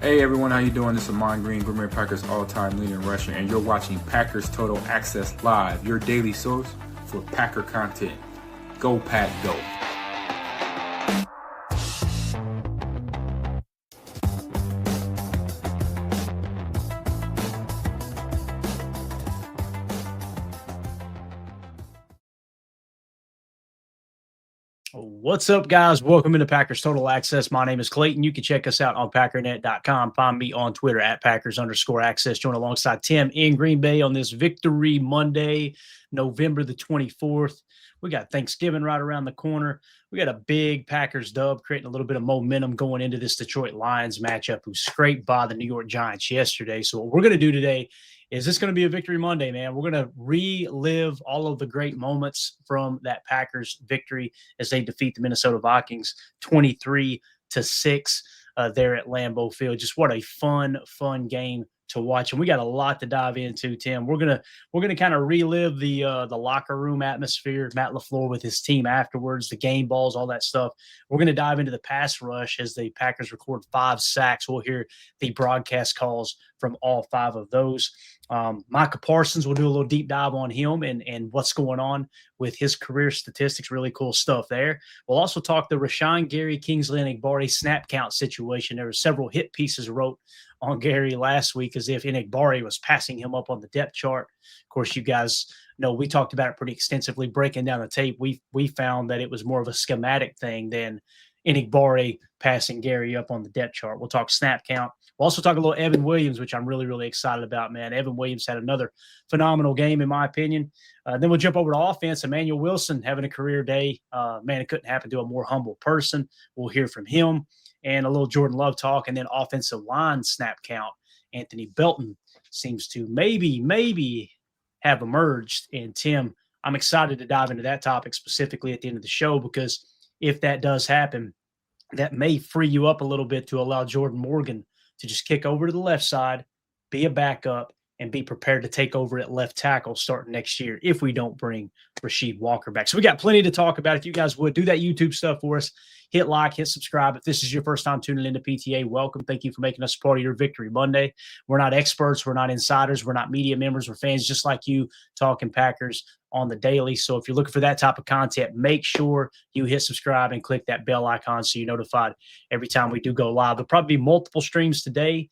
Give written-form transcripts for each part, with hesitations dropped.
Hey everyone, how you doing? This is Amon Green, Green Bay Packers all-time leading rusher, and you're watching Packers Total Access Live, your daily source for Packer content. Go Pack, go! What's up, guys? Welcome into Packers Total Access. My name is Clayton. You can check us out on packernet.com. Find me on Twitter at Packers_access. Join alongside Tim in Green Bay on this Victory Monday, November the 24th. We got Thanksgiving right around the corner. We got a big Packers dub, creating a little bit of momentum going into this Detroit Lions matchup, who scraped by the New York Giants yesterday. So what we're going to do today is this going to be a Victory Monday, man. We're going to relive all of the great moments from that Packers victory as they defeat the Minnesota Vikings 23-6 there at Lambeau Field. Just what a fun game to watch, and we got a lot to dive into. Tim, we're gonna kind of relive the locker room atmosphere. Matt LaFleur with his team afterwards, the game balls, all that stuff. We're gonna dive into the pass rush as the Packers record 5 sacks. We'll hear the broadcast calls from all 5 of those. Micah Parsons, will do a little deep dive on him and what's going on with his career statistics. Really cool stuff there. We'll also talk the Rashawn Gary, Kingsley Enagbare snap count situation. There were several hit pieces wrote on Gary last week as if Enagbare was passing him up on the depth chart. Of course, you guys know we talked about it pretty extensively breaking down the tape. We found that it was more of a schematic thing than Enagbare passing Gary up on the depth chart. We'll talk snap count. We'll also talk a little Evan Williams, which I'm really excited about, man. Evan Williams had another phenomenal game, in my opinion. Then we'll jump over to offense. Emmanuel Wilson having a career day. Man, it couldn't happen to a more humble person. We'll hear from him. And a little Jordan Love talk, and then offensive line snap count. Anthony Belton seems to maybe have emerged. And Tim, I'm excited to dive into that topic specifically at the end of the show, because if that does happen, that may free you up a little bit to allow Jordan Morgan to just kick over to the left side, be a backup, and be prepared to take over at left tackle starting next year if we don't bring Rasheed Walker back. So we got plenty to talk about. If you guys would do that YouTube stuff for us, hit like, hit subscribe. If this is your first time tuning into PTA, welcome. Thank you for making us part of your Victory Monday. We're not experts. We're not insiders. We're not media members. We're fans just like you, talking Packers on the daily. So if you're looking for that type of content, make sure you hit subscribe and click that bell icon so you're notified every time we do go live. There'll probably be multiple streams today.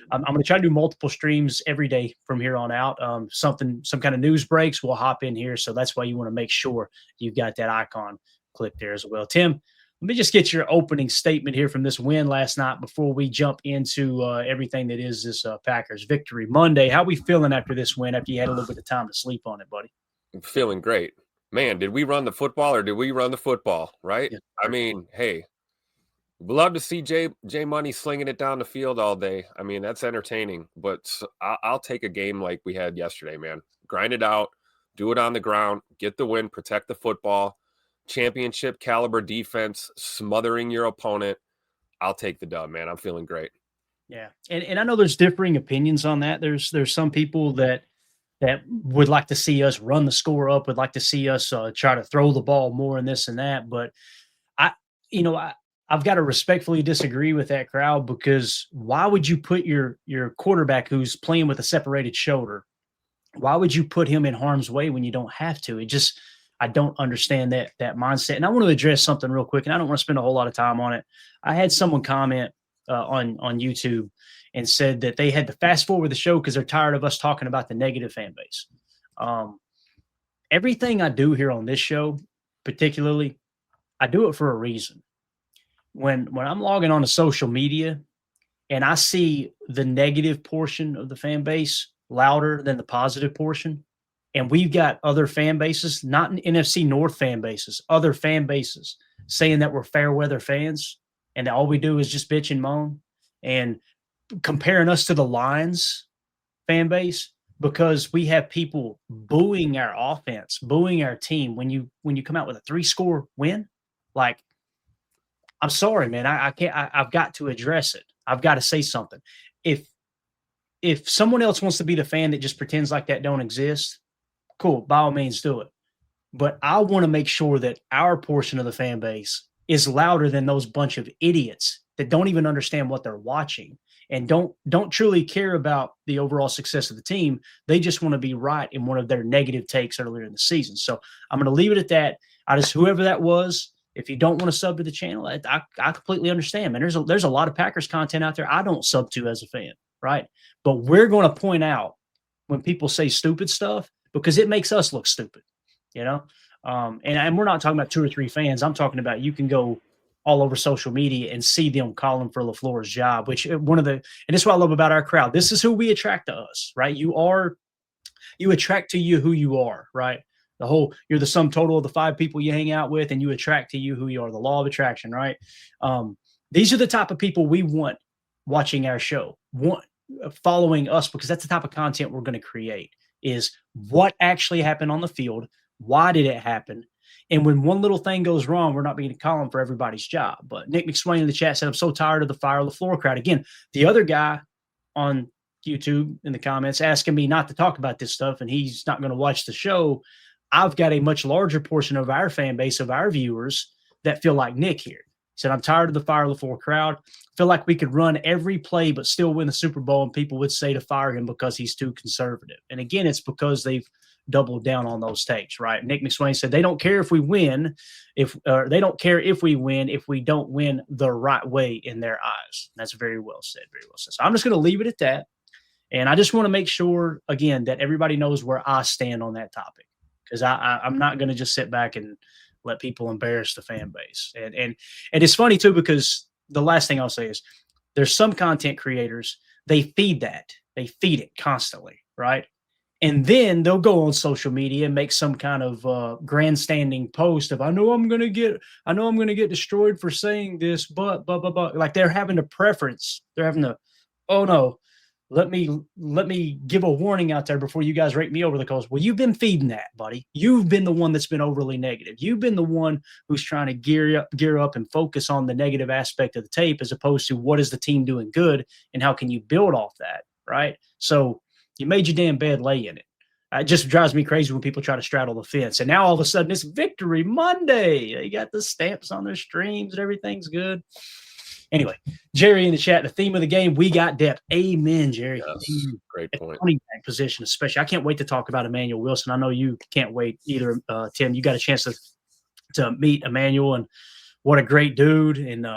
I'm going to try to do multiple streams every day from here on out. Some kind of news breaks, we'll hop in here. So that's why you want to make sure you've got that icon clicked there as well. Tim, let me just get your opening statement here from this win last night before we jump into everything that is this Packers Victory Monday. How we feeling after this win, after you had a little bit of time to sleep on it, buddy? I'm feeling great. Man, did we run the football or did we run the football, right? Yeah, I mean, hey, love to see Jay Money slinging it down the field all day. I mean, that's entertaining. But I'll take a game like we had yesterday, man. Grind it out, do it on the ground, get the win, protect the football, championship caliber defense, smothering your opponent. I'll take the dub, man. I'm feeling great. Yeah, and I know there's differing opinions on that. There's some people that would like to see us run the score up, would like to see us try to throw the ball more and this and that. But I've got to respectfully disagree with that crowd, because why would you put your quarterback who's playing with a separated shoulder, why would you put him in harm's way when you don't have to? I don't understand that mindset. And I want to address something real quick, and I don't want to spend a whole lot of time on it. I had someone comment on YouTube and said that they had to fast forward the show because they're tired of us talking about the negative fan base. Everything I do here on this show, particularly, I do it for a reason. When I'm logging on to social media and I see the negative portion of the fan base louder than the positive portion, and we've got other fan bases, not NFC North fan bases, other fan bases saying that we're fair weather fans and that all we do is just bitch and moan, and comparing us to the Lions fan base because we have people booing our offense, booing our team when you come out with a 3-score win. Like, I'm sorry, man. I can't. I've got to address it. I've got to say something. If someone else wants to be the fan that just pretends like that don't exist, cool. By all means, do it. But I want to make sure that our portion of the fan base is louder than those bunch of idiots that don't even understand what they're watching and don't truly care about the overall success of the team. They just want to be right in one of their negative takes earlier in the season. So I'm going to leave it at that. Whoever that was, if you don't want to sub to the channel, I completely understand, man. There's a lot of Packers content out there I don't sub to as a fan, right? But we're going to point out when people say stupid stuff because it makes us look stupid, you know? And we're not talking about 2 or 3 fans. I'm talking about you can go all over social media and see them calling for LaFleur's job, which and this is what I love about our crowd. This is who we attract to us, right? You attract to you who you are, right? You're the sum total of the 5 people you hang out with, and you attract to you who you are, the law of attraction, right? These are the type of people we want watching our show, following us, because that's the type of content we're going to create is what actually happened on the field. Why did it happen? And when one little thing goes wrong, we're not being calling for everybody's job. But Nick McSwain in the chat said, I'm so tired of the fire LaFleur crowd. Again, the other guy on YouTube in the comments asking me not to talk about this stuff, and he's not going to watch the show. I've got a much larger portion of our fan base, of our viewers, that feel like Nick here. He said, I'm tired of the fire LaFleur crowd. Feel like we could run every play but still win the Super Bowl, and people would say to fire him because he's too conservative. And again, it's because they've doubled down on those takes, right? Nick McSwain said they don't care if we win, they don't care if we win if we don't win the right way in their eyes. And that's very well said, very well said. So I'm just going to leave it at that. And I just want to make sure, again, that everybody knows where I stand on that topic, because I'm not going to just sit back and let people embarrass the fan base. And it's funny, too, because the last thing I'll say is there's some content creators, they feed that. They feed it constantly, right? And then they'll go on social media and make some kind of grandstanding post of, I know I'm going to get destroyed for saying this, but blah, blah, blah. Like they're having a preference. They're having to, oh no, let me give a warning out there before you guys rake me over the coals. Well, you've been feeding that, buddy. You've been the one that's been overly negative. You've been the one who's trying to gear up and focus on the negative aspect of the tape, as opposed to what is the team doing good and how can you build off that, right? So you made your damn bed, lay in it. It just drives me crazy when people try to straddle the fence. And now all of a sudden it's Victory Monday. They got the stamps on their streams and everything's good. Anyway, Jerry in the chat, the theme of the game, we got depth. Amen, Jerry. Yes, great point. Running back position, especially. I can't wait to talk about Emmanuel Wilson. I know you can't wait either, Tim. You got a chance to meet Emmanuel, and what a great dude. And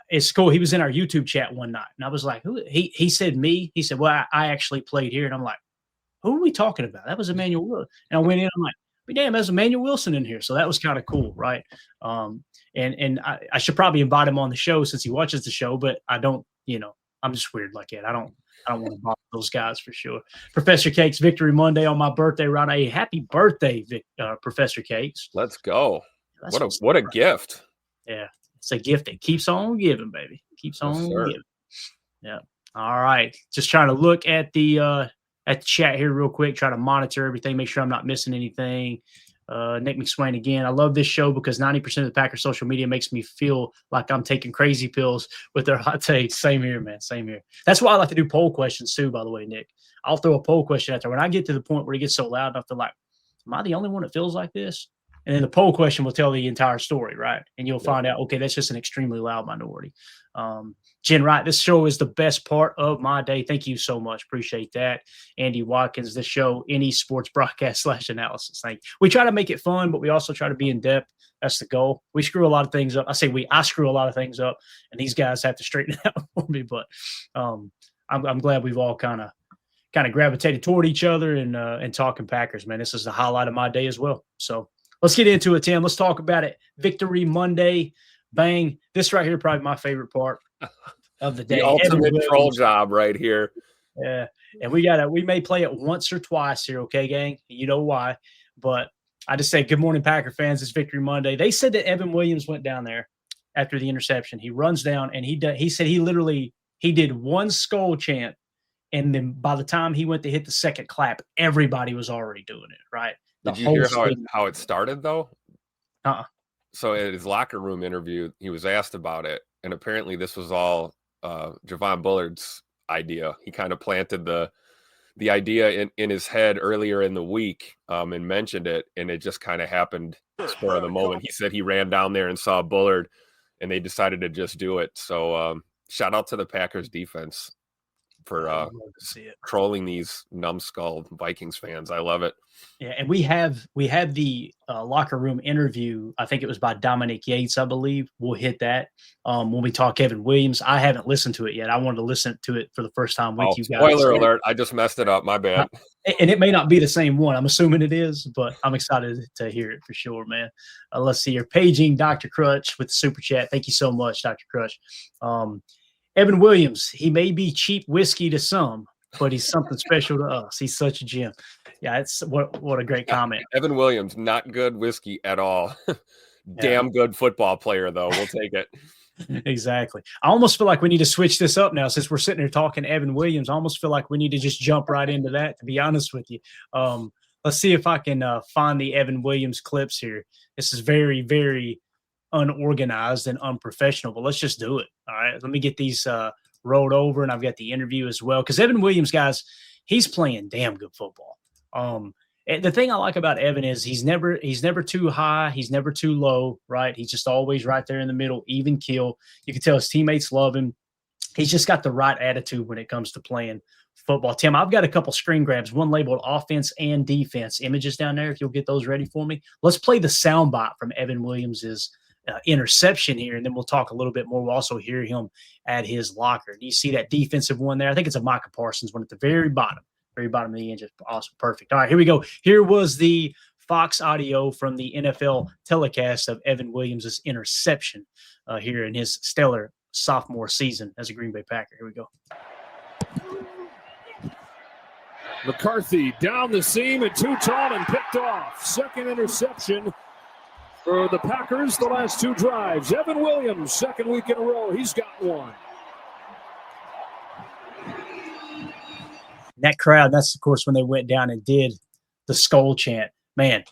it's cool. He was in our YouTube chat one night, and I was like, "Who?" He said me. He said, "Well, I actually played here," and I'm like, "Who are we talking about?" That was Emmanuel Wilson. And I went in. I'm like, "Damn, there's Emmanuel Wilson in here." So that was kind of cool, right? And I should probably invite him on the show since he watches the show, but I don't. I'm just weird like that. I don't want to bother those guys for sure. Professor Cakes, Victory Monday on my birthday, right? Hey, happy birthday, Professor Cakes. Let's go. What a gift. Yeah. It's a gift that keeps on giving, baby. Keeps on giving. Yeah. All right. Just trying to look at the chat here real quick, try to monitor everything, make sure I'm not missing anything. Nick McSwain again. I love this show because 90% of the Packers social media makes me feel like I'm taking crazy pills with their hot takes. Same here, man. Same here. That's why I like to do poll questions too, by the way, Nick. I'll throw a poll question out there. When I get to the point where it gets so loud enough to like, am I the only one that feels like this? And then the poll question will tell the entire story, right? And you'll find out, okay, that's just an extremely loud minority. Jen Wright, this show is the best part of my day. Thank you so much. Appreciate that. Andy Watkins, this show, any sports broadcast / analysis. Thank you. We try to make it fun, but we also try to be in depth. That's the goal. We screw a lot of things up. I screw a lot of things up, and these guys have to straighten it out for me. But I'm glad we've all kind of gravitated toward each other and talking Packers, man. This is the highlight of my day as well. So let's get into it, Tim. Let's talk about it. Victory Monday. Bang. This right here, probably my favorite part of the day. The ultimate troll job right here. Yeah. And we may play it once or twice here, okay, gang? You know why. But I just say, good morning, Packer fans. It's Victory Monday. They said that Evan Williams went down there after the interception. He runs down, and he said he did one skull chant, and then by the time he went to hit the second clap, everybody was already doing it, right? Did you hear how it started, though? Uh-uh. So at his locker room interview, he was asked about it, and apparently this was all Javon Bullard's idea. He kind of planted the idea in his head earlier in the week and mentioned it, and it just kind of happened spur of the moment. He said he ran down there and saw Bullard, and they decided to just do it. So shout out to the Packers defense for trolling these numbskull Vikings fans. I love it. Yeah, and we have the locker room interview. I think it was by Dominic Yates, I believe. We'll hit that when we talk Evan Williams. I haven't listened to it yet. I wanted to listen to it for the first time with you guys. Spoiler alert! I just messed it up. My bad. And it may not be the same one. I'm assuming it is, but I'm excited to hear it for sure, man. Let's see here. Paging Dr. Crutch with the super chat. Thank you so much, Dr. Crutch. Evan Williams, he may be cheap whiskey to some, but he's something special to us. He's such a gem. Yeah, it's what a great comment. Evan Williams, not good whiskey at all. Damn good football player, though. We'll take it. Exactly. I almost feel like we need to switch this up now since we're sitting here talking Evan Williams. I almost feel like we need to just jump right into that, to be honest with you. Let's see if I can find the Evan Williams clips here. This is very, very unorganized and unprofessional, but let's just do it. All right. Let me get these rolled over, and I've got the interview as well. Because Evan Williams, guys, he's playing damn good football. And the thing I like about Evan is he's never too high, he's never too low, right? He's just always right there in the middle, even keel. You can tell his teammates love him. He's just got the right attitude when it comes to playing football. Tim, I've got a couple screen grabs, one labeled offense and defense images down there. If you'll get those ready for me, let's play the soundbite from Evan Williams's interception here, and then we'll talk a little bit more. We'll also hear him at his locker. Do you see that defensive one there? I think it's a Micah Parsons one at the very bottom of the engine. Awesome. Perfect. All right, here we go. Here was the Fox audio from the NFL telecast of Evan Williams' interception here in his stellar sophomore season as a Green Bay Packer. Here we go. McCarthy down the seam and too tall and picked off. Second interception for the Packers the last two drives. Evan Williams, second week in a row, he's got one. That crowd, that's, of course, when they went down and did the skull chant. Man,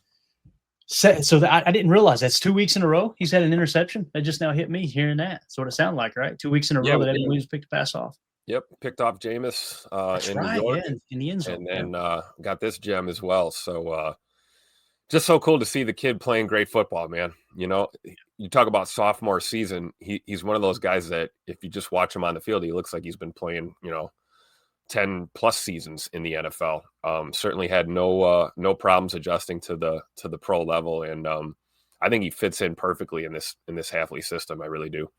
so I didn't realize that's 2 weeks in a row he's had an interception. That just now hit me hearing that. That's what it sounded like, right? 2 weeks in a row that Evan Williams picked a pass off. Yep, picked off Jameis in right, New York. Yeah, in the end zone. And then got this gem as well. So just so cool to see the kid playing great football, man. You know, you talk about sophomore season. He's one of those guys that if you just watch him on the field, he looks like he's been playing, 10 plus seasons in the NFL. Certainly had no problems adjusting to the pro level. And I think he fits in perfectly in this Hafley system. I really do.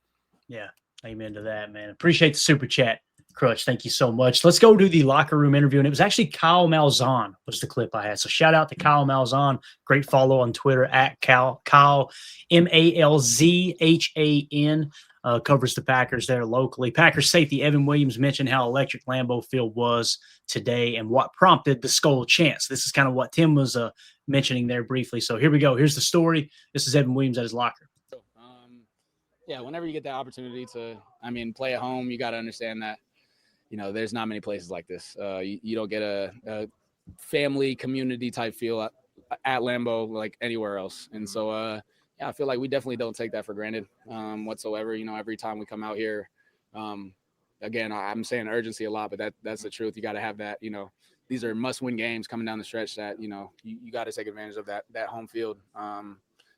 Yeah. Amen to that, man. Appreciate the super chat, Crutch. Thank you so much. Let's go to the locker room interview. And it was actually Kyle Malzahn was the clip I had. So shout out to Kyle Malzahn. Great follow on Twitter at Kyle Malzhan. Covers the Packers there locally. Packers safety Evan Williams mentioned how electric Lambeau Field was today and what prompted the skull chants. This is kind of what Tim was mentioning there briefly. So here we go. Here's the story. This is Evan Williams at his locker. Yeah, whenever you get the opportunity to, play at home, you got to understand that, there's not many places like this. You don't get a family community type feel at Lambeau like anywhere else. And so, I feel like we definitely don't take that for granted whatsoever. Every time we come out here, again, I'm saying urgency a lot, but that's the truth. You got to have that, these are must-win games coming down the stretch that, you got to take advantage of that home field,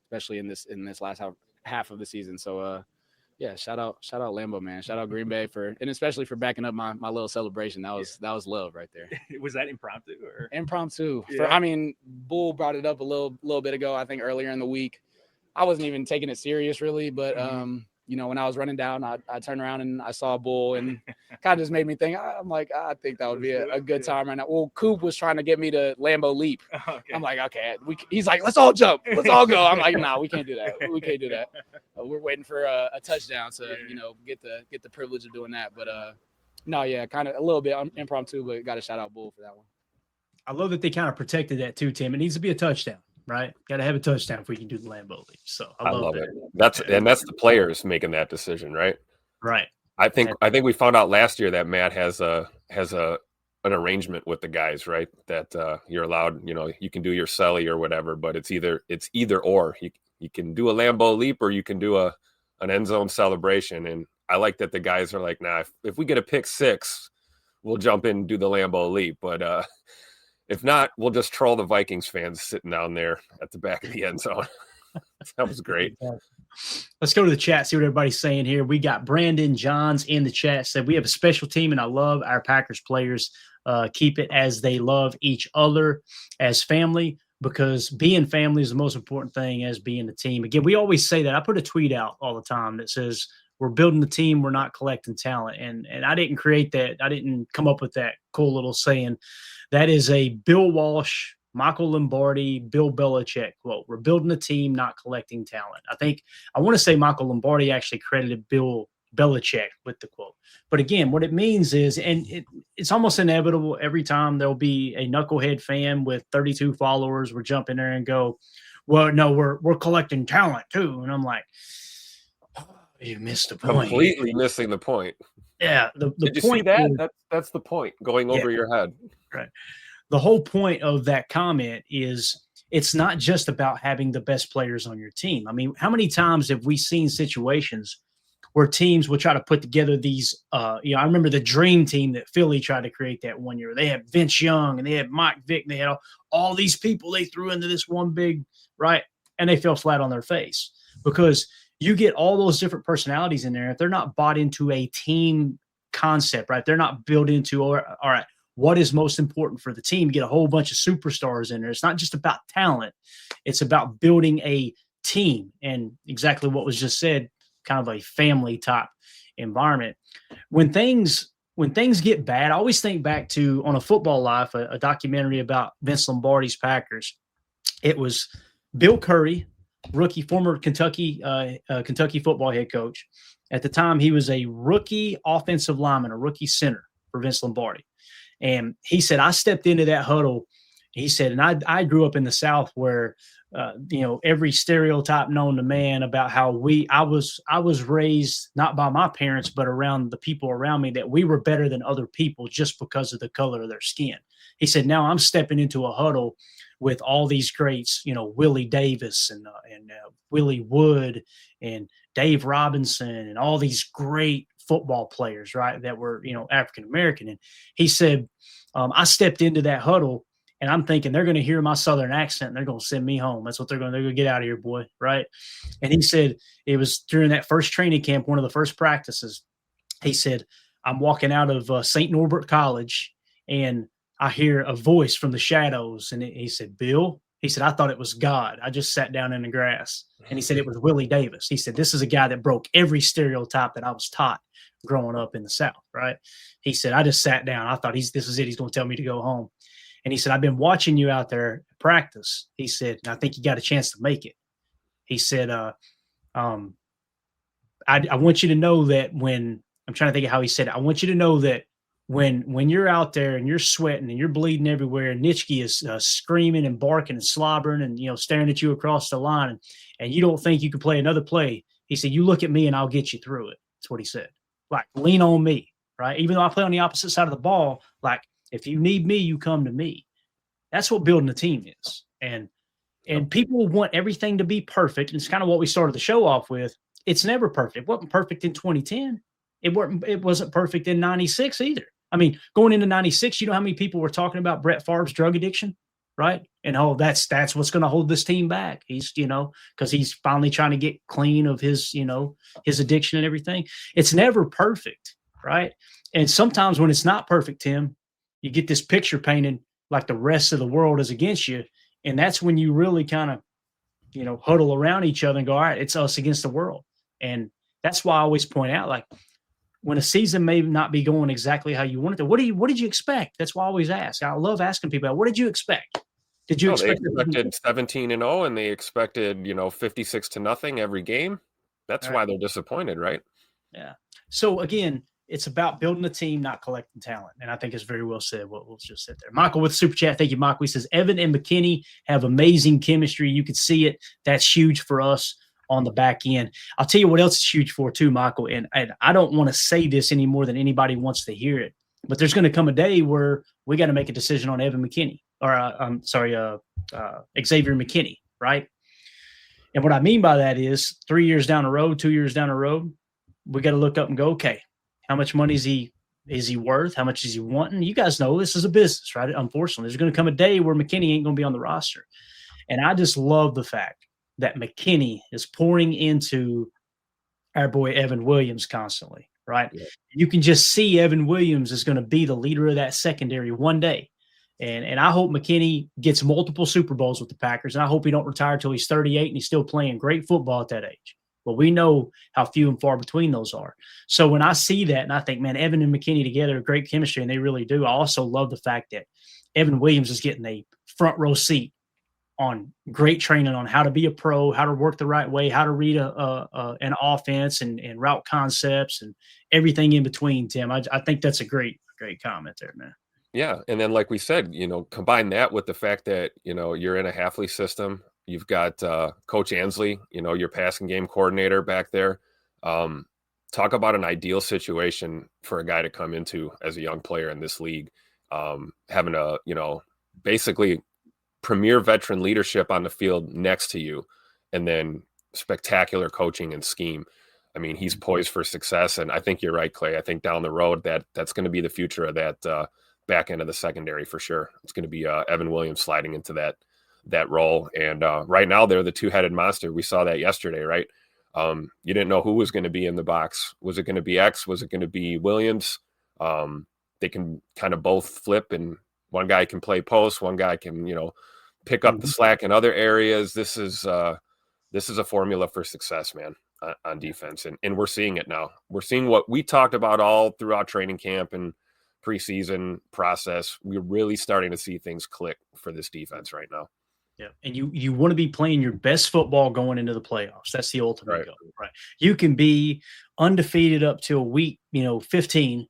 especially in this last half of the season. So, shout out Lambeau, man. Shout out Green Bay and especially for backing up my little celebration. That was love right there. Was that impromptu or impromptu? Yeah. Bull brought it up a little bit ago. I think earlier in the week. I wasn't even taking it serious really, but when I was running down, I turned around and I saw a bull and kind of just made me think. I'm like, I think that would be a good time right now. Well, Coop was trying to get me to Lambeau leap. Okay. I'm like, okay. He's like, let's all jump. Let's all go. I'm like, nah, we can't do that. We can't do that. We're waiting for a touchdown to, get the privilege of doing that. But kind of a little bit impromptu, but got to shout out Bull for that one. I love that they kind of protected that too, Tim. It needs to be a touchdown. Right, got to have a touchdown if we can do the Lambeau leap. So I love it. That's the players making that decision, right? Right. I think we found out last year that Matt has an arrangement with the guys, right? That you're allowed, you can do your celly or whatever, but it's either or. You can do a Lambeau leap or you can do an end zone celebration. And I like that the guys are like, nah, if we get a pick six, we'll jump in and do the Lambeau leap, but if not, we'll just troll the Vikings fans sitting down there at the back of the end zone. That was great. Let's go to the chat, see what everybody's saying here. We got Brandon Johns in the chat, said we have a special team, and I love our Packers players. Keep it as they love each other as family, because being family is the most important thing as being a team. Again, we always say that. I put a tweet out all the time that says, we're building the team, we're not collecting talent. And I didn't create that. I didn't come up with that cool little saying. That is a Bill Walsh, Michael Lombardi, Bill Belichick quote. We're building a team, not collecting talent. I want to say Michael Lombardi actually credited Bill Belichick with the quote. But again, what it means is, and it's almost inevitable every time there'll be a knucklehead fan with 32 followers, we're jumping there and go, well, no, we're collecting talent too. And I'm like, oh, you missed the point. Completely missing the point. Yeah. The Did you point see that? is, That's the point going over your head. Right. The whole point of that comment is it's not just about having the best players on your team. I mean, how many times have we seen situations where teams will try to put together these, I remember the dream team that Philly tried to create that one year. They had Vince Young and they had Mike Vick. And they had all these people they threw into this one big, right? And they fell flat on their face because you get all those different personalities in there. If they're not bought into a team concept, right? They're not built into, all right, what is most important for the team? Get a whole bunch of superstars in there. It's not just about talent. It's about building a team, and exactly what was just said, kind of a family type environment. When things get bad, I always think back to On a Football Life, a documentary about Vince Lombardi's Packers. It was Bill Curry, former Kentucky football head coach. At the time, he was a rookie offensive lineman, a rookie center for Vince Lombardi. And he said, I stepped into that huddle. He said, and I grew up in the South where, every stereotype known to man about how I was raised not by my parents, but around the people around me, that we were better than other people just because of the color of their skin. He said, now I'm stepping into a huddle with all these greats, Willie Davis and Willie Wood and Dave Robinson and all these great football players, right, that were, African-American. And he said, I stepped into that huddle and I'm thinking they're going to hear my Southern accent and they're going to send me home. That's what they're going to get out of here, boy. Right. And he said it was during that first training camp, one of the first practices. He said, I'm walking out of St. Norbert College and I hear a voice from the shadows. And he said, Bill, he said, I thought it was God. I just sat down in the grass. And he said, it was Willie Davis. He said, this is a guy that broke every stereotype that I was taught growing up in the South. Right. He said, I just sat down. I thought this is it. He's going to tell me to go home. And he said, I've been watching you out there practice. He said, and I think you got a chance to make it. He said, I want you to know that when I'm trying to think of how he said it. I want you to know that when you're out there and you're sweating and you're bleeding everywhere, and Nitschke is screaming and barking and slobbering and, staring at you across the line, and you don't think you can play another play. He said, you look at me and I'll get you through it. That's what he said. Like, lean on me, right? Even though I play on the opposite side of the ball, like, if you need me, you come to me. That's what building a team is. And people want everything to be perfect. And it's kind of what we started the show off with. It's never perfect. It wasn't perfect in 2010. It wasn't perfect in 96 either. I mean, going into 96, you know how many people were talking about Brett Favre's drug addiction, right? And that's what's going to hold this team back. He's, because he's finally trying to get clean of his, his addiction and everything. It's never perfect, right? And sometimes when it's not perfect, Tim, you get this picture painted like the rest of the world is against you. And that's when you really kind of, huddle around each other and go, all right, it's us against the world. And that's why I always point out, like, when a season may not be going exactly how you wanted to, what did you expect? That's why I always ask. I love asking people, what did you expect? Did you expect? They expected 17-0 and they expected, 56-0 every game. That's why they're disappointed, right? Yeah. So again, it's about building a team, not collecting talent. And I think it's very well said what was just said there. Michael with Super Chat. Thank you, Michael. He says, Evan and McKinney have amazing chemistry. You could see it. That's huge for us on the back end. I'll tell you what else is huge for too, Michael. And I don't want to say this any more than anybody wants to hear it, but there's going to come a day where we got to make a decision on Evan McKinney Xavier McKinney. Right. And what I mean by that is 3 years down the road, 2 years down the road, we got to look up and go, okay, how much money is he worth? How much is he wanting? You guys know this is a business, right? Unfortunately, there's going to come a day where McKinney ain't going to be on the roster. And I just love the fact that McKinney is pouring into our boy Evan Williams constantly, right? Yeah. You can just see Evan Williams is going to be the leader of that secondary one day. And I hope McKinney gets multiple Super Bowls with the Packers, and I hope he don't retire until he's 38 and he's still playing great football at that age. But we know how few and far between those are. So when I see that and I think, man, Evan and McKinney together, great chemistry, and they really do. I also love the fact that Evan Williams is getting a front row seat on great training on how to be a pro, how to work the right way, how to read an offense and route concepts and everything in between, Tim. I think that's a great comment there, man. Yeah. And then, like we said, combine that with the fact that, you're in a Hafley system. You've got Coach Ansley, your passing game coordinator back there. Talk about an ideal situation for a guy to come into as a young player in this league. Having a, basically premier veteran leadership on the field next to you, and then spectacular coaching and scheme. I mean, he's poised for success. And I think you're right, Clay. I think down the road that's going to be the future of that back end of the secondary for sure. It's going to be Evan Williams sliding into that role. And right now they're the two-headed monster. We saw that yesterday, right? You didn't know who was going to be in the box. Was it going to be X? Was it going to be Williams? They can kind of both flip, and one guy can play post, one guy can, pick up the slack in other areas. This is a formula for success, man, on defense. And we're seeing it now. We're seeing what we talked about all throughout training camp and preseason process. We're really starting to see things click for this defense right now. Yeah. And you want to be playing your best football going into the playoffs. That's the ultimate goal, right? You can be undefeated up to week, 15,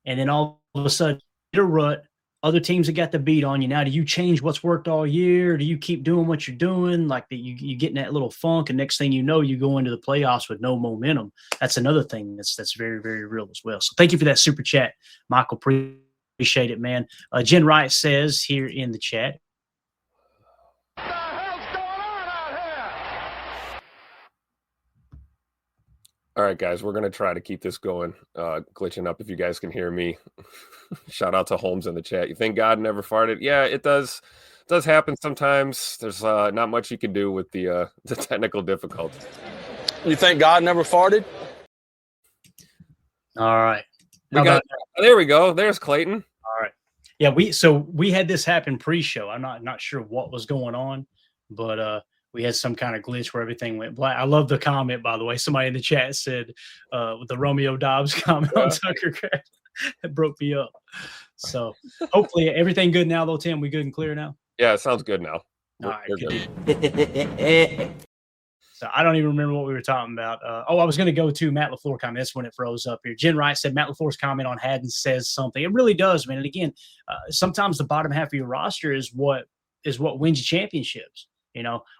and then all of a sudden get a rut. Other teams that got the beat on you. Now, do you change what's worked all year? Do you keep doing what you're doing? Like you get in that little funk, and next thing you know, you go into the playoffs with no momentum. That's another thing that's very, very real as well. So thank you for that super chat, Michael. Appreciate it, man. Jen Wright says here in the chat, what the hell's going on out here? All right, guys, we're going to try to keep this going, glitching up if you guys can hear me. Shout out to Holmes in the chat. You think God never farted? Yeah, it does. It does happen sometimes. There's not much you can do with the technical difficulties. You think God never farted? All right. There we go. There's Clayton. All right. Yeah, we had this happen pre-show. I'm not sure what was going on, but we had some kind of glitch where everything went black. I love the comment, by the way. Somebody in the chat said with the Romeo Dobbs comment on Tucker Kraft, it broke me up. So hopefully everything good now, though, Tim. We good and clear now? Yeah, it sounds good now. All right, good. So I don't even remember what we were talking about. I was going to go to Matt LaFleur comment. That's when it froze up here. Jen Wright said Matt LaFleur's comment on Haddon says something. It really does, man. And again, sometimes the bottom half of your roster is what wins you championships.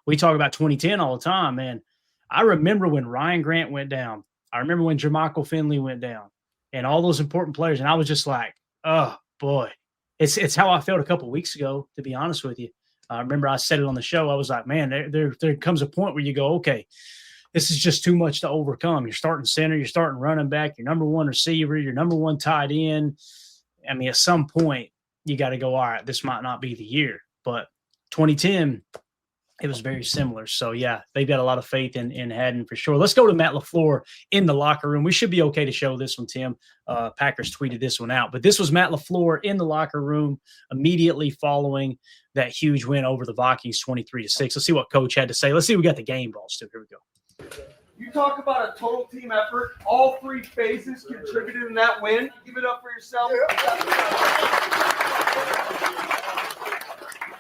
We talk about 2010 all the time, man. I remember when Ryan Grant went down. I remember when Jermichael Finley went down and all those important players. And I was just like, oh, boy. It's how I felt a couple of weeks ago, to be honest with you. I remember I said it on the show. I was like, man, there comes a point where you go, okay, this is just too much to overcome. You're starting center, you're starting running back, your number one receiver, your number one tight end. I mean, at some point, you got to go, all right, this might not be the year. But 2010, it was very similar. So, yeah, they've got a lot of faith in Haddon for sure. Let's go to Matt LaFleur in the locker room. We should be okay to show this one, Tim. Packers tweeted this one out. But this was Matt LaFleur in the locker room immediately following that huge win over the Vikings 23-6. Let's see what Coach had to say. Let's see if we got the game balls, too. Here we go. You talk about a total team effort. All three phases contributed in that win. Give it up for yourself.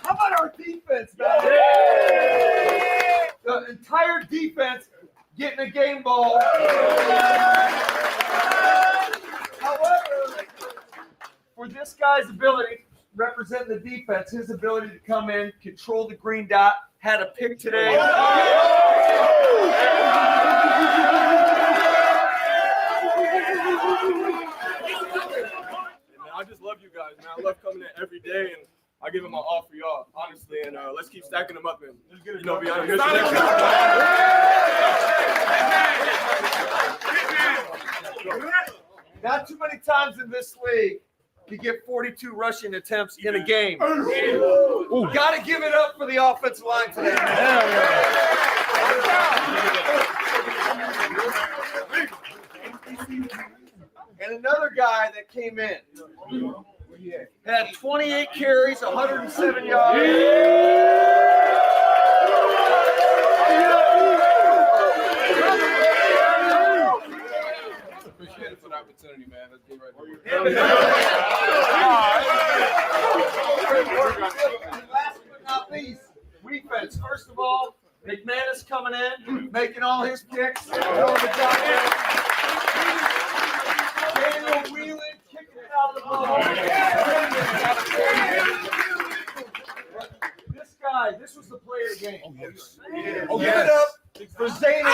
How about our defense, man? The entire defense getting a game ball. However, for this guy's ability, representing the defense, his ability to come in, control the green dot, had a pick today. I just love you guys, man. I love coming in every day, and I give them my all for y'all, honestly. And let's keep stacking them up and be on here. Not too many times in this league to get 42 rushing attempts in a game. Got to give it up for the offensive line today. And another guy that came in had 28 carries, 107 yards. Appreciate it for the opportunity, man. Let's get right Last but not least, defense. First of all, McManus coming in, making all his kicks. Hell of a job there. Daniel Wheelan kicking it out of the ball. This guy, this was the player of the game. Oh, give it up for Zane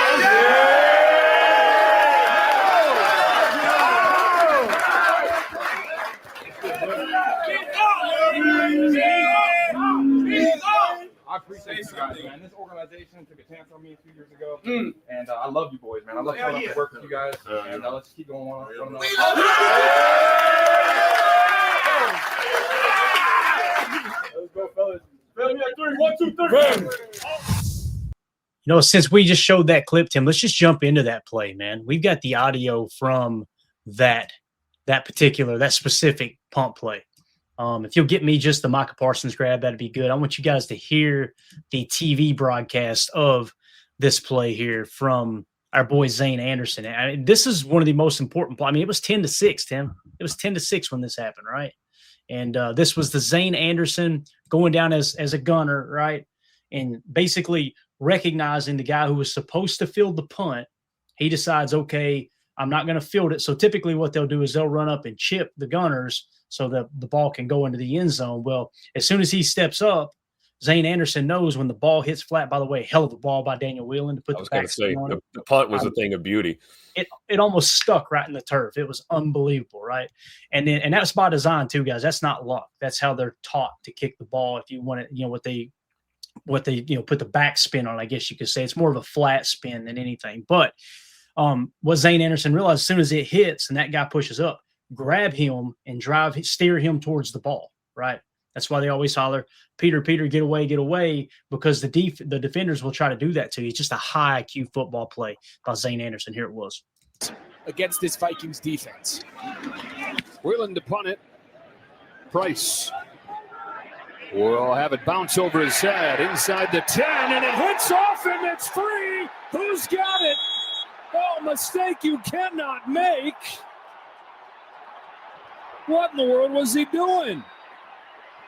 I appreciate you guys, man. This organization took a chance on me a few years ago, and I love you boys, man. I love coming up to work with you guys, and let's keep going on. Let's go, fellas. 3, 1, 2, 3. You know, since we just showed that clip, Tim, let's just jump into that play, man. We've got the audio from that specific pump play. If you'll get me just the Micah Parsons grab, that'd be good. I want you guys to hear the TV broadcast of this play here from our boy Zane Anderson. I mean, this is one of the most important plays. I mean, it was 10-6, Tim. It was 10-6 when this happened, right? And this was the Zane Anderson going down as a gunner, right? And basically recognizing the guy who was supposed to field the punt. He decides, okay, I'm not going to field it. So typically what they'll do is they'll run up and chip the gunners so that the ball can go into the end zone. Well, as soon as he steps up, Zane Anderson knows when the ball hits flat. By the way, hell of a ball by Daniel Whelan to put the back spin on it. The punt was a thing of beauty. It almost stuck right in the turf. It was unbelievable, right? And that's by design too, guys. That's not luck. That's how they're taught to kick the ball. If you want it, you know, what they put the back spin on, I guess you could say. It's more of a flat spin than anything. But what Zane Anderson realized, as soon as it hits and that guy pushes up, grab him and steer him towards the ball, right? That's why they always holler, Peter, get away, because the defenders will try to do that to you. It's just a high IQ football play by Zane Anderson. Here it was. Against this Vikings defense. Whelan to punt it. Price will have it bounce over his head inside the 10, and it hits off, and it's free. Who's got it? Oh, mistake you cannot make. What in the world was he doing?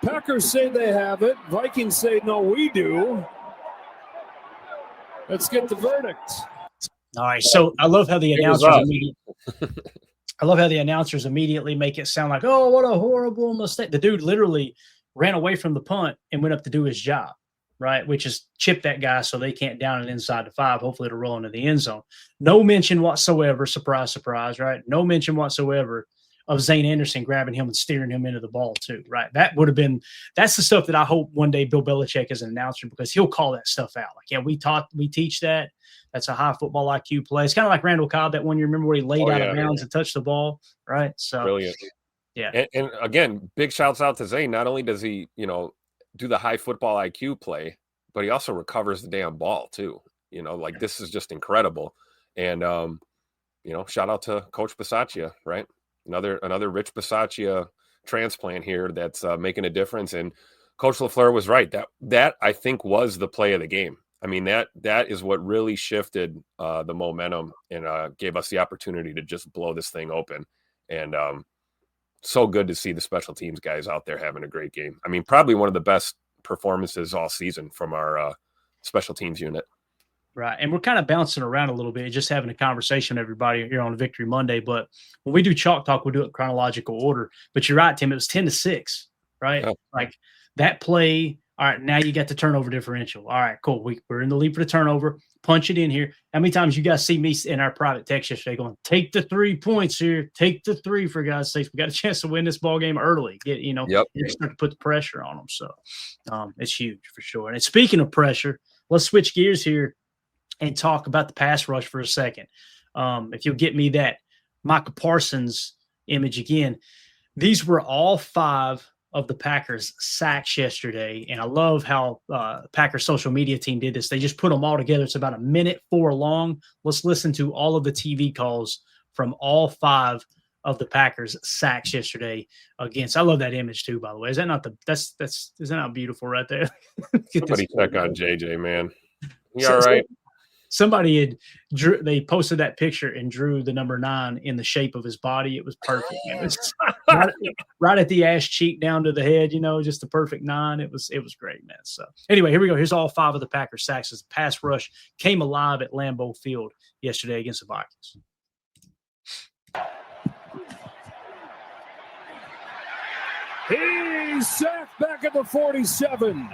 Packers say they have it. Vikings say, no, we do. Let's get the verdict. All right. So I love how the announcers immediately make it sound like, oh, what a horrible mistake. The dude literally ran away from the punt and went up to do his job, right? Which is chip that guy so they can't down it inside the 5. Hopefully it'll roll into the end zone. No mention whatsoever, surprise, surprise, right? No mention whatsoever of Zane Anderson grabbing him and steering him into the ball too, right? That's the stuff that I hope one day Bill Belichick is an announcer, because he'll call that stuff out. Like, yeah, we teach that. That's a high football IQ play. It's kind of like Randall Cobb that one you remember where he laid out of bounds and touched the ball, right? So brilliant. Yeah. And again, big shouts out to Zane. Not only does he, do the high football IQ play, but he also recovers the damn ball too. This is just incredible. And shout out to Coach Bisaccia, right? Another Rich Bisaccia transplant here that's making a difference. And Coach LaFleur was right. That I think was the play of the game. I mean, that is what really shifted the momentum and gave us the opportunity to just blow this thing open. And so good to see the special teams guys out there having a great game. I mean, probably one of the best performances all season from our special teams unit. Right. And we're kind of bouncing around a little bit, just having a conversation with everybody here on Victory Monday. But when we do Chalk Talk, we do it in chronological order. But you're right, Tim, it was 10-6, right? Yeah. Like that play. All right, now you got the turnover differential. All right, cool. We're in the lead for the turnover. Punch it in here. How many times you guys see me in our private text yesterday going, take the 3 points here. Take the 3, for God's sakes. We got a chance to win this ball game early. You start to put the pressure on them. So it's huge for sure. And speaking of pressure, let's switch gears here and talk about the pass rush for a second. If you'll get me that Micah Parsons image again, these were all 5 of the Packers sacks yesterday, and I love how Packers social media team did this. They just put them all together. It's about 1:04 long. Let's listen to all of the TV calls from all 5 of the Packers sacks yesterday against. I love that image too, by the way. Is that not is that not beautiful right there? Somebody check on JJ, man. You all right? Somebody they posted that picture and drew the number 9 in the shape of his body. It was perfect. It was right at the ass cheek down to the head, just the perfect 9. It was great, man. So anyway, here we go. Here's all 5 of the Packers sacks as the pass rush came alive at Lambeau Field yesterday against the Vikings. He's sacked back at the 47.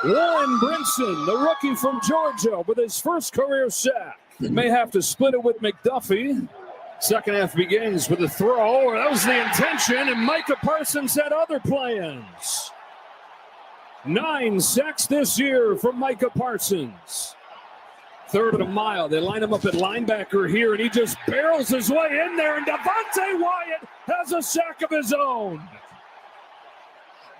Warren Brinson, the rookie from Georgia, with his first career sack. May have to split it with McDuffie. Second half begins with a throw. That was the intention, and Micah Parsons had other plans. 9 sacks this year from Micah Parsons. Third and a mile. They line him up at linebacker here, and he just barrels his way in there, and Devontae Wyatt has a sack of his own.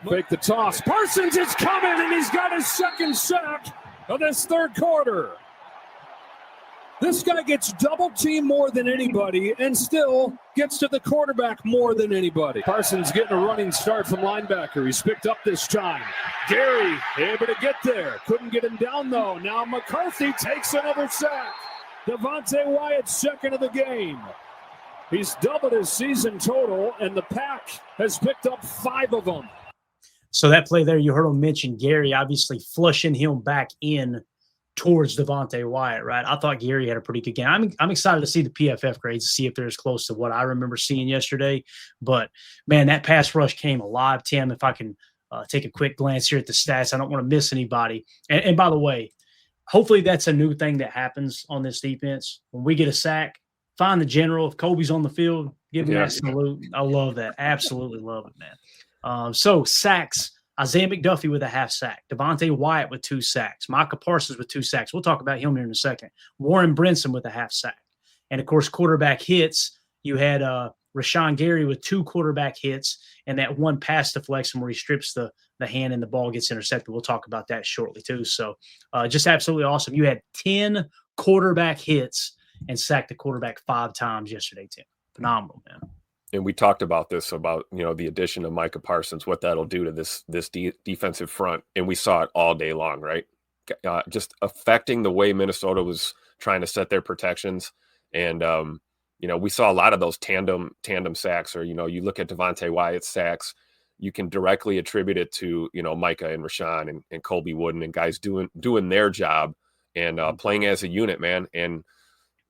Fake the toss. Parsons is coming, and he's got his second sack of this third quarter. This guy gets double teamed more than anybody and still gets to the quarterback more than anybody. Parsons getting a running start from linebacker. He's picked up this time. Gary able to get there. Couldn't get him down, though. Now McCarthy takes another sack. Devontae Wyatt, second of the game. He's doubled his season total, and the Pack has picked up 5 of them. So that play there, you heard him mention Gary, obviously flushing him back in towards Devontae Wyatt, right? I thought Gary had a pretty good game. I'm excited to see the PFF grades to see if they're as close to what I remember seeing yesterday. But, man, that pass rush came alive, Tim. If I can take a quick glance here at the stats, I don't want to miss anybody. And by the way, hopefully that's a new thing that happens on this defense. When we get a sack, find the general. If Kobe's on the field, give him that salute. I love that. Absolutely love it, man. So sacks, Isaiah McDuffie with a half sack, Devontae Wyatt with 2 sacks, Micah Parsons with 2 sacks. We'll talk about him here in a second. Warren Brinson with a half sack. And, of course, quarterback hits. You had Rashawn Gary with 2 quarterback hits and that 1 pass deflection where he strips the hand and the ball gets intercepted. We'll talk about that shortly too. So just absolutely awesome. You had 10 quarterback hits and sacked the quarterback 5 times yesterday, Tim. Phenomenal, man. And we talked about this, about, the addition of Micah Parsons, what that'll do to this defensive front. And we saw it all day long, right? Just affecting the way Minnesota was trying to set their protections. And, we saw a lot of those tandem sacks, or, you look at Devontae Wyatt's sacks, you can directly attribute it to, Micah and Rashawn and Colby Wooden and guys doing their job and playing as a unit, man. And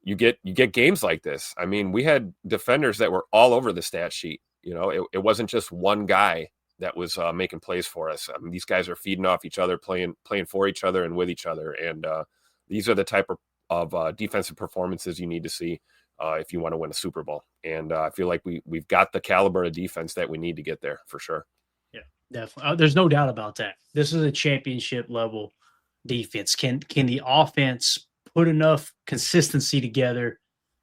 you get games like this. I mean, we had defenders that were all over the stat sheet. It wasn't just one guy that was making plays for us. I mean, these guys are feeding off each other, playing for each other and with each other. And these are the type of defensive performances you need to see if you want to win a Super Bowl. And I feel like we've got the caliber of defense that we need to get there for sure. Yeah, definitely. There's no doubt about that. This is a championship level defense. Can the offense put enough consistency together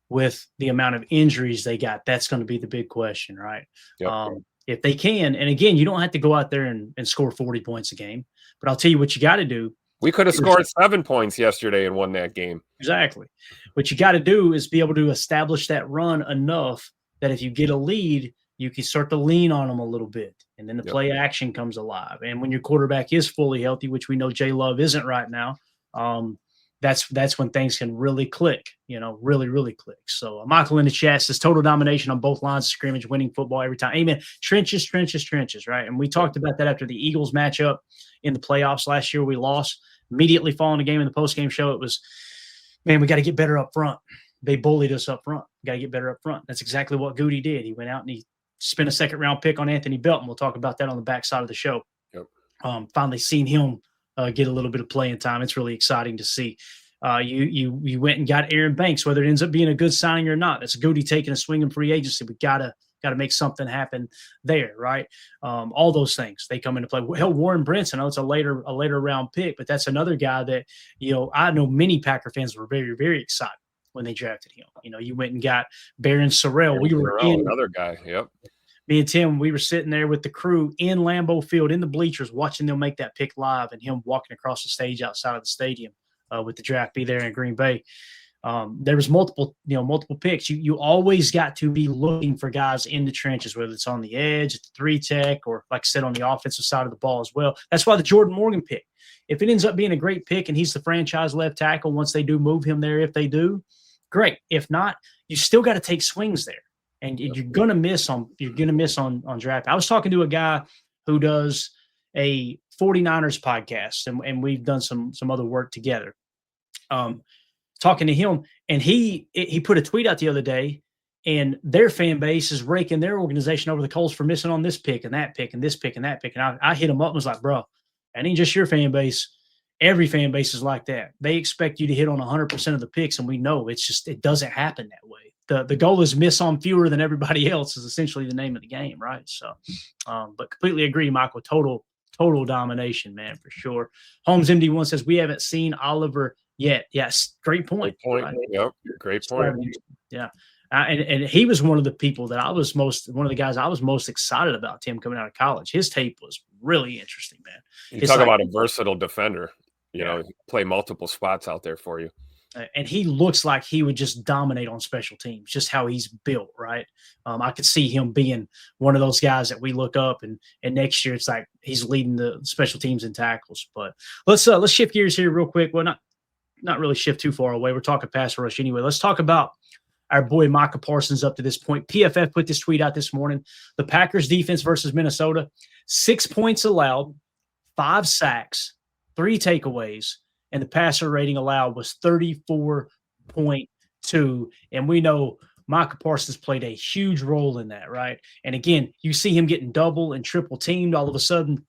with the amount of injuries they got? That's going to be the big question, right? Yep. If they can, and again, you don't have to go out there and score 40 points a game, but I'll tell you what you got to do. We could have scored 7 points yesterday and won that game. Exactly. What you got to do is be able to establish that run enough that if you get a lead, you can start to lean on them a little bit, and then the play action comes alive. And when your quarterback is fully healthy, which we know Jay Love isn't right now, that's when things can really click, really, really click. So Michael in the chat says total domination on both lines of scrimmage, winning football every time. Amen. Trenches, right? And we talked about that after the Eagles matchup in the playoffs last year. We lost. Immediately following the game in the postgame show, it was, man, we got to get better up front. They bullied us up front. We got to get better up front. That's exactly what Goody did. He went out and he spent a second-round pick on Anthony Belton. We'll talk about that on the backside of the show. Yep. Finally seen him get a little bit of playing time. It's really exciting to see. You went and got Aaron Banks, whether it ends up being a good signing or not. That's Goody taking a swing in free agency. We gotta make something happen there, right? All those things, they come into play. Hell, Warren Brinson, I know it's a later round pick, but that's another guy that, I know many Packer fans were very, very excited when they drafted him. You went and got Baron Sorrell. Another guy. Yep. me and Tim, we were sitting there with the crew in Lambeau Field in the bleachers watching them make that pick live and him walking across the stage outside of the stadium with the draft be there in Green Bay. There was multiple picks. You always got to be looking for guys in the trenches, whether it's on the edge, at the 3-tech, or like I said, on the offensive side of the ball as well. That's why the Jordan Morgan pick, if it ends up being a great pick and he's the franchise left tackle once they do move him there, if they do, great. If not, you still got to take swings there. And you're gonna miss on draft. I was talking to a guy who does a 49ers podcast, and we've done some other work together. Talking to him, and he put a tweet out the other day, and their fan base is raking their organization over the coals for missing on this pick and that pick and this pick and that pick. And I hit him up and was like, bro, that ain't just your fan base. Every fan base is like that. They expect you to hit on 100% of the picks, and we know it doesn't happen that way. The goal is miss on fewer than everybody else is essentially the name of the game, right? So, but completely agree, Michael. Total domination, man, for sure. Holmes MD1 says we haven't seen Oliver yet. Yes, great point. Right? Yep, great point. Yeah, and he was one of the people that one of the guys I was most excited about. Tim coming out of college, his tape was really interesting, man. You talk about a versatile defender. You know, play multiple spots out there for you. And he looks like he would just dominate on special teams, just how he's built, right? I could see him being one of those guys that we look up, and next year it's like he's leading the special teams in tackles. But let's shift gears here real quick. Well, not really shift too far away. We're talking pass rush anyway. Let's talk about our boy Micah Parsons up to this point. PFF put this tweet out this morning. The Packers defense versus Minnesota, 6 points allowed, 5 sacks, 3 takeaways, and the passer rating allowed was 34.2. And we know Micah Parsons played a huge role in that, right? And again, you see him getting double and triple teamed. All of a sudden,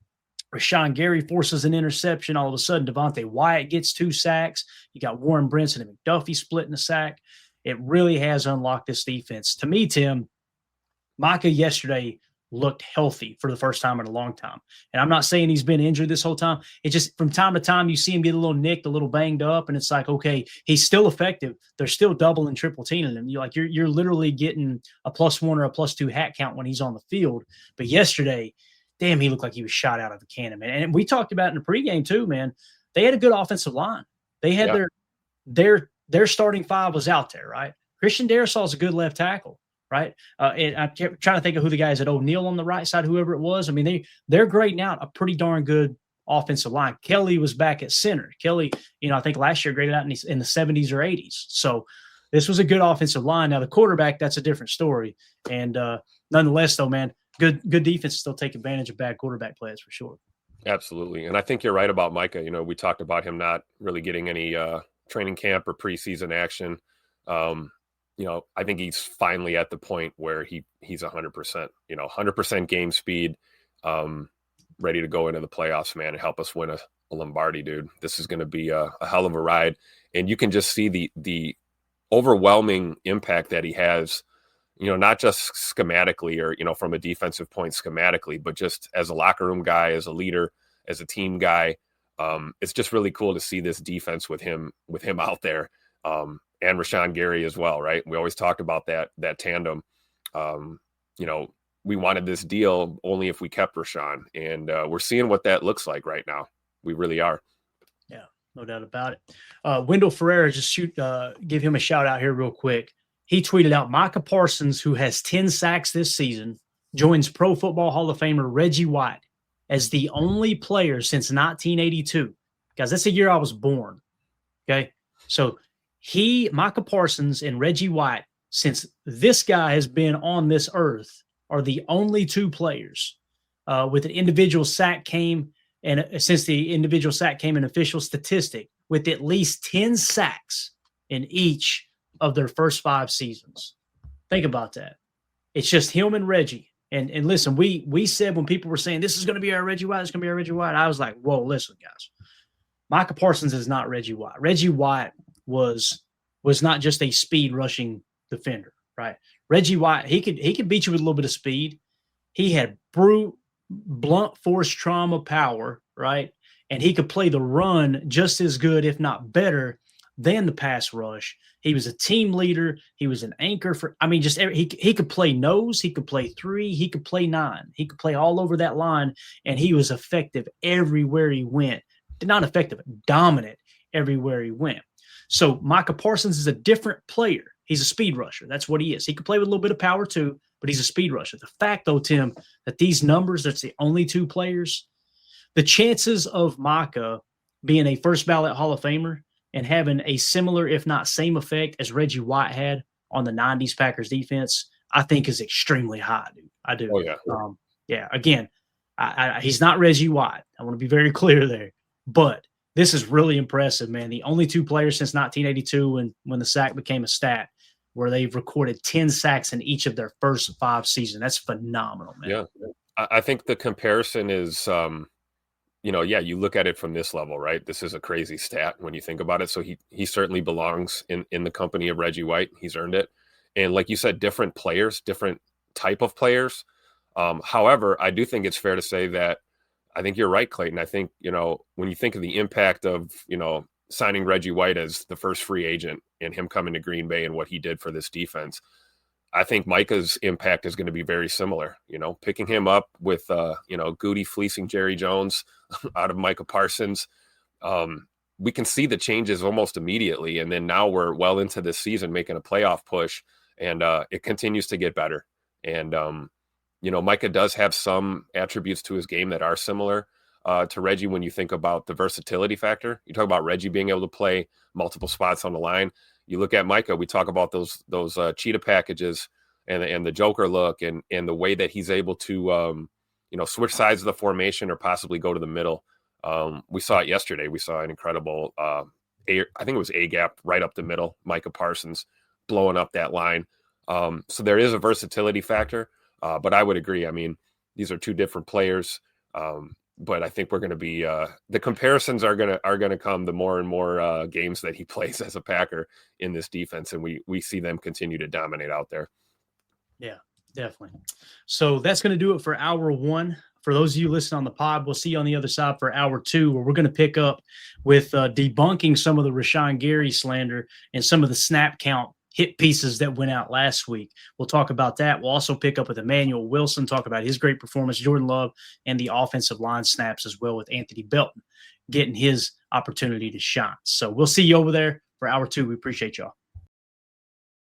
Rashawn Gary forces an interception. All of a sudden, Devontae Wyatt gets 2 sacks. You got Warren Brinson and McDuffie splitting a sack. It really has unlocked this defense. To me, Tim, Micah yesterday looked healthy for the first time in a long time. And I'm not saying he's been injured this whole time. It's just from time to time you see him get a little nicked, a little banged up, and it's like, okay, he's still effective. They're still double and triple teaming him. You're literally getting a +1 or a +2 hat count when he's on the field. But yesterday, damn, he looked like he was shot out of a cannon, man. And we talked about in the pregame too, man. They had a good offensive line. They had their starting 5 was out there, right? Christian Darrisaw is a good left tackle. Right. And I kept trying to think of who the guys at O'Neal on the right side, whoever it was. I mean, they're grading out a pretty darn good offensive line. Kelly was back at center. Kelly, I think last year graded out in the 70s or 80s. So this was a good offensive line. Now the quarterback, that's a different story. And nonetheless, though, man, good defense still take advantage of bad quarterback plays for sure. Absolutely. And I think you're right about Micah. We talked about him not really getting any training camp or preseason action. I think he's finally at the point where he's 100%, 100% game speed, ready to go into the playoffs, man, and help us win a Lombardi, dude. This is going to be a hell of a ride. And you can just see the overwhelming impact that he has, not just schematically or, from a defensive point schematically, but just as a locker room guy, as a leader, as a team guy. It's just really cool to see this defense with him out there. And Rashawn Gary as well, right? We always talked about that tandem. We wanted this deal only if we kept Rashawn, and we're seeing what that looks like right now. We really are. Yeah, no doubt about it. Wendell Ferreira, just give him a shout out here real quick. He tweeted out Micah Parsons, who has 10 sacks this season, joins Pro Football Hall of Famer Reggie White as the only player since 1982. Guys, that's the year I was born. Okay, so Micah Parsons and Reggie White, since this guy has been on this earth, are the only 2 players with an individual sack came, and since the individual sack came an official statistic, with at least 10 sacks in each of their first 5 seasons. Think about that. It's just him and Reggie. And listen, we said when people were saying this is going to be our Reggie White, it's going to be our Reggie White, I was like, whoa, listen, guys. Micah Parsons is not Reggie White. Reggie White was not just a speed rushing defender, right? Reggie White, he could beat you with a little bit of speed. He had blunt force trauma power, right? And he could play the run just as good, if not better, than the pass rush. He was a team leader. He was an anchor for, I mean, just he could play nose, he could play 3, he could play 9, he could play all over that line, and he was effective everywhere he went. Not effective, dominant everywhere he went. So Micah Parsons is a different player. He's a speed rusher. That's what he is. He could play with a little bit of power too, but he's a speed rusher. The fact, though, Tim, that these numbers, that's the only 2 players, the chances of Micah being a first ballot Hall of Famer and having a similar, if not same effect as Reggie White had on the 90s Packers defense, I think is extremely high, dude. I do. Oh, yeah. Yeah, again, he's not Reggie White. I want to be very clear there. But this is really impressive, man. The only 2 players since 1982 when the sack became a stat where they've recorded 10 sacks in each of their first 5 seasons. That's phenomenal, man. Yeah. I think the comparison is, you look at it from this level, right? This is a crazy stat when you think about it. So he certainly belongs in the company of Reggie White. He's earned it. And like you said, different players, different type of players. However, I do think it's fair to say that I think you're right, Clayton. I think, when you think of the impact of, signing Reggie White as the first free agent and him coming to Green Bay and what he did for this defense, I think Micah's impact is going to be very similar. Picking him up with, Goody fleecing Jerry Jones out of Micah Parsons. We can see the changes almost immediately. And then now we're well into this season making a playoff push, and it continues to get better. And, Micah does have some attributes to his game that are similar to Reggie when you think about the versatility factor. You talk about Reggie being able to play multiple spots on the line. You look at Micah, we talk about those cheetah packages and the Joker look and the way that he's able to, switch sides of the formation or possibly go to the middle. We saw it yesterday. We saw an incredible, I think it was A gap right up the middle, Micah Parsons blowing up that line. So there is a versatility factor, but I would agree. I mean, these are 2 different players. But I think we're going to be the comparisons are going to come the more and more games that he plays as a Packer in this defense, and we see them continue to dominate out there. Yeah, definitely. So that's going to do it for hour 1. For those of you listening on the pod, we'll see you on the other side for hour 2, where we're going to pick up with debunking some of the Rashawn Gary slander and some of the snap count hit pieces that went out last week. We'll talk about that. We'll also pick up with Emmanuel Wilson, talk about his great performance, Jordan Love, and the offensive line snaps as well with Anthony Belton getting his opportunity to shine. So we'll see you over there for hour 2. We appreciate y'all.